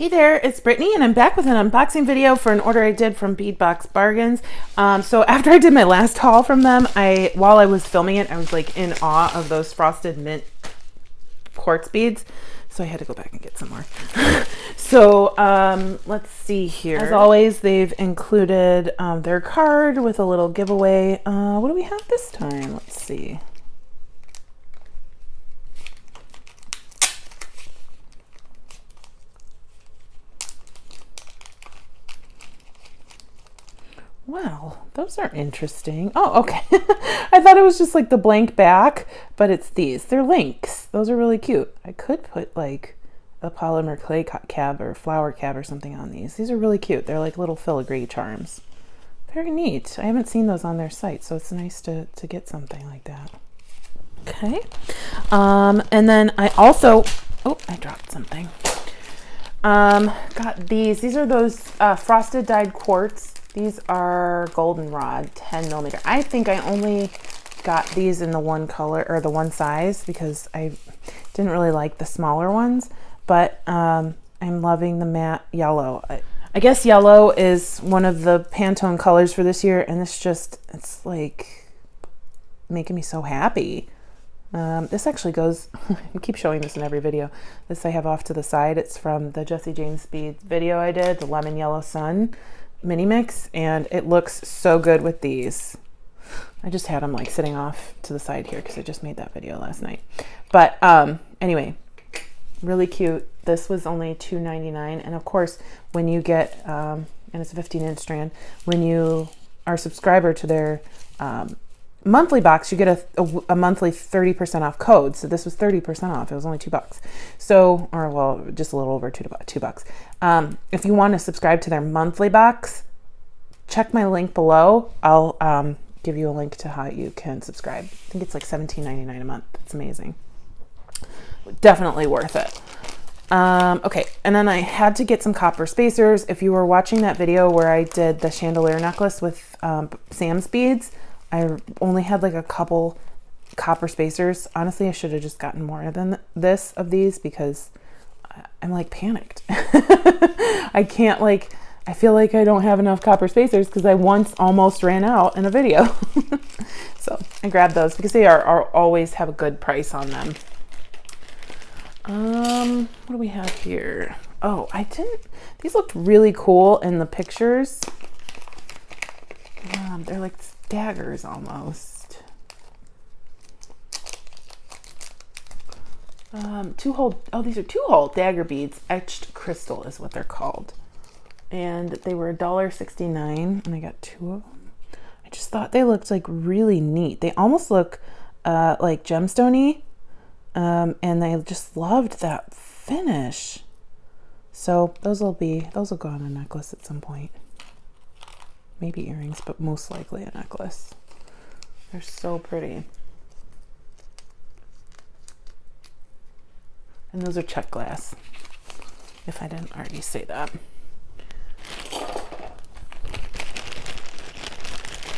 Hey there, it's Brittany and I'm back with an unboxing video for an order I did from Bead Box Bargains. So after I did my last haul from them, while I was filming it, I was like in awe of those frosted mint quartz beads. So I had to go back and get some more. So let's see here. As always, they've included their card with a little giveaway. What do we have this time? Let's see. Wow, those are interesting. Oh, okay. I thought it was just like the blank back, but it's these. They're links. Those are really cute. I could put like a polymer clay cab or flower cab or something on these. These are really cute. They're like little filigree charms. Very neat. I haven't seen those on their site, so it's nice to get something like that. Okay. And then I also, oh, I dropped something. Got these. These are those frosted dyed quartz. These are goldenrod 10 millimeter. I think I only got these in the one color or the one size because I didn't really like the smaller ones, but I'm loving the matte yellow. I guess yellow is one of the Pantone colors for this year, and it's like making me so happy. This actually goes, I keep showing this in every video. This I have off to the side. It's from the Jesse James Bead video I did, the Lemon Yellow Sun mini mix, and it looks so good with these. I just had them like sitting off to the side here because I just made that video last night. But anyway, really cute. This was only $2.99, and of course when you get and it's a 15-inch strand, when you are a subscriber to their monthly box, you get a monthly 30% off code. So this was 30% off. It was only $2. So, or well, just a little over $2. If you want to subscribe to their monthly box, check my link below. I'll give you a link to how you can subscribe. I think it's like $17.99 a month. It's amazing. Definitely worth it. Okay, and then I had to get some copper spacers. If you were watching that video where I did the chandelier necklace with Sam's beads, I only had like a couple copper spacers. Honestly, I should have just gotten more than this of these because I'm like panicked. I can't I feel like I don't have enough copper spacers because I once almost ran out in a video. So I grabbed those because they are always have a good price on them. What do we have here? Oh, these looked really cool in the pictures. They're like daggers almost. These are 2-hole dagger beads. Etched crystal is what they're called. And they were $1.69 and I got 2 of them. I just thought they looked like really neat. They almost look like gemstone-y. And I just loved that finish. So those will go on a necklace at some point. Maybe earrings, but most likely a necklace. They're so pretty. And those are check glass, if I didn't already say that.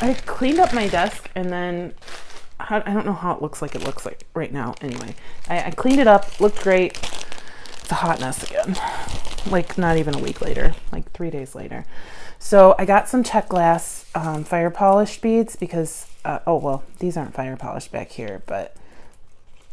I cleaned up my desk and then, I don't know how it looks like right now. Anyway, I cleaned it up, looked great. It's a hot mess again. Like not even a week later, like 3 days later. So I got some check glass fire polished beads because, oh well, these aren't fire polished back here, but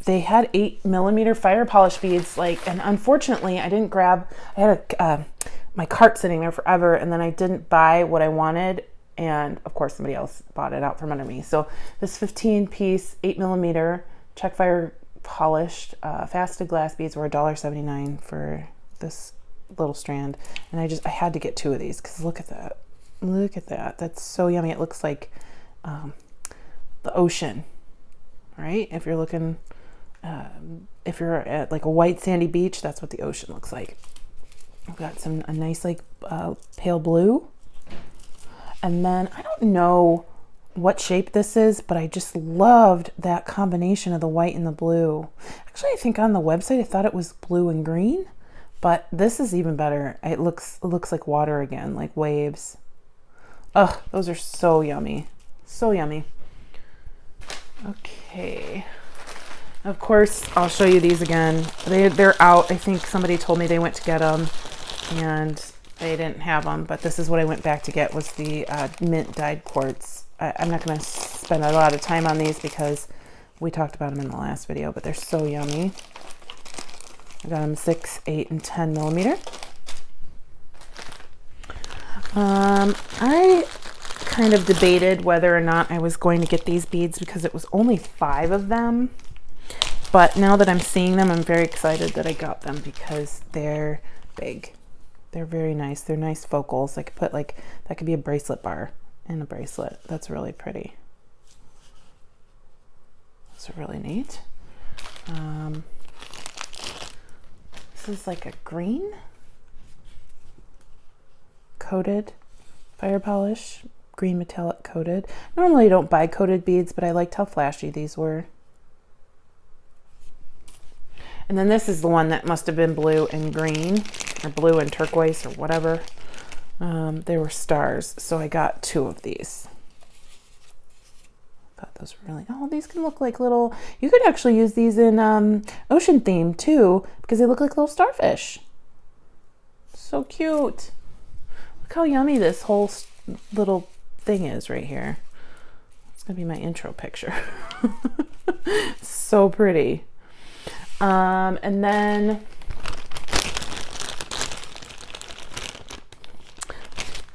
they had 8 millimeter fire polished beads. And unfortunately I didn't grab, I had my cart sitting there forever and then I didn't buy what I wanted. And of course somebody else bought it out from under me. So this 15-piece 8 millimeter check fire polished faceted glass beads were $1.79 for this little strand, and I had to get 2 of these because look at that, that's so yummy. It looks like the ocean, right? If you're looking if you're at like a white sandy beach, that's what the ocean looks like. I've got a nice pale blue, and then I don't know what shape this is, but I just loved that combination of the white and the blue. Actually, I think on the website I thought it was blue and green, but this is even better. It looks like water again, like waves. Ugh, those are so yummy. So yummy. Okay. Of course, I'll show you these again. They're out. I think somebody told me they went to get them. and they didn't have them, but this is what I went back to get, was the mint dyed quartz. I'm not going to spend a lot of time on these because we talked about them in the last video, but they're so yummy. I got them 6, 8, and 10 millimeter. I kind of debated whether or not I was going to get these beads because it was only 5 of them. But now that I'm seeing them, I'm very excited that I got them because they're big. They're very nice. They're nice focals. I could put like, that could be a bracelet bar in a bracelet. That's really pretty. Those are really neat. This is like a green coated fire polish, green metallic coated. Normally I don't buy coated beads, but I liked how flashy these were. And then this is the one that must have been blue and green, or blue and turquoise, or whatever. They were stars, so I got 2 of these. I thought those were really, oh, these can look like little, you could actually use these in ocean theme too, because they look like little starfish. So cute. Look how yummy this whole little thing is right here. It's gonna be my intro picture. So pretty. And then,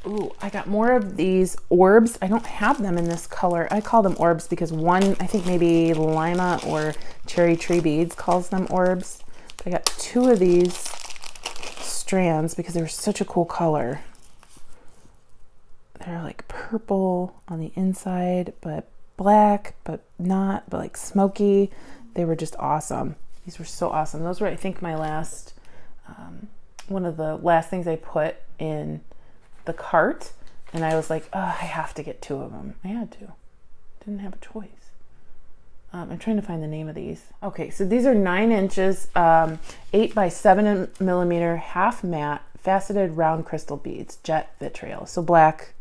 ooh, I got more of these orbs. I don't have them in this color. I call them orbs because one, I think maybe Lima or Cherry Tree Beads calls them orbs. But I got 2 of these strands because they were such a cool color. They're like purple on the inside, but black, but not, but like smoky. They were just awesome. These were so awesome. Those were, I think, my last, one of the last things I put in the cart. And I was like, oh, I have to get 2 of them. I had to. Didn't have a choice. I'm trying to find the name of these. Okay, so these are 9 inches, 8 by 7 millimeter, half matte, faceted round crystal beads, jet vitriol. So black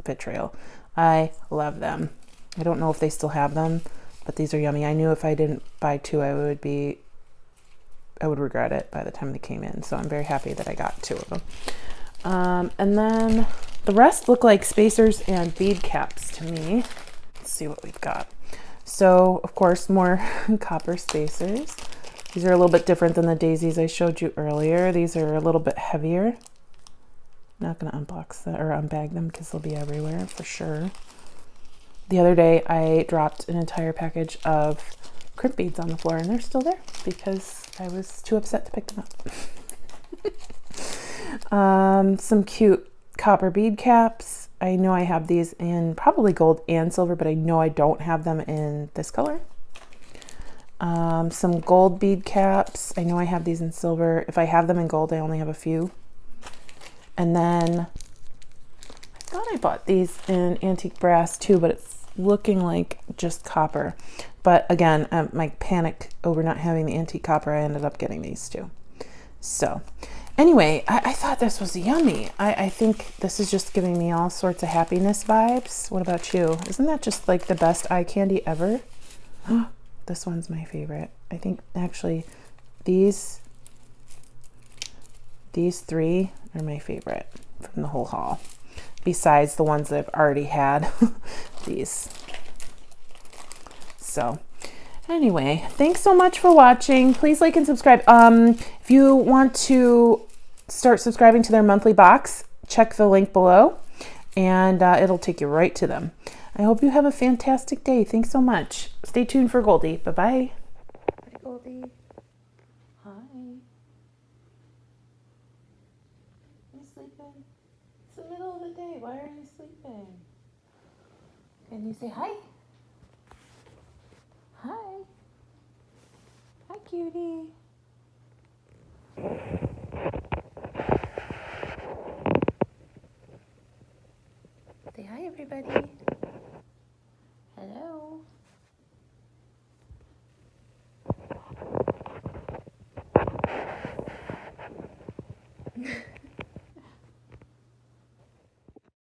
vitriol. I love them. I don't know if they still have them, but these are yummy. I knew if I didn't buy 2, I would regret it by the time they came in. So I'm very happy that I got 2 of them. And then the rest look like spacers and bead caps to me. Let's see what we've got. So of course, more copper spacers. These are a little bit different than the daisies I showed you earlier. These are a little bit heavier. Not gonna unbox them or unbag them because they'll be everywhere for sure. The other day I dropped an entire package of crimp beads on the floor and they're still there because I was too upset to pick them up. Some cute copper bead caps. I know I have these in probably gold and silver, but I know I don't have them in this color. Some gold bead caps. I know I have these in silver. If I have them in gold, I only have a few. And then I thought I bought these in antique brass too, but it's looking like just copper. But again, my panic over not having the antique copper, I ended up getting these too. So anyway, I thought this was yummy. I think this is just giving me all sorts of happiness vibes. What about you? Isn't that just like the best eye candy ever? This one's my favorite. I think actually these 3 are my favorite from the whole haul. Besides the ones that I've already had, these. So anyway, thanks so much for watching. Please like and subscribe. If you want to start subscribing to their monthly box, check the link below and it'll take you right to them. I hope you have a fantastic day. Thanks so much. Stay tuned for Goldie. Bye-bye. Hi, Goldie. Hi. Are you sleeping? It's the middle of the day. Why are you sleeping? Can you say hi? Hi. Hi, cutie. Say hi, everybody.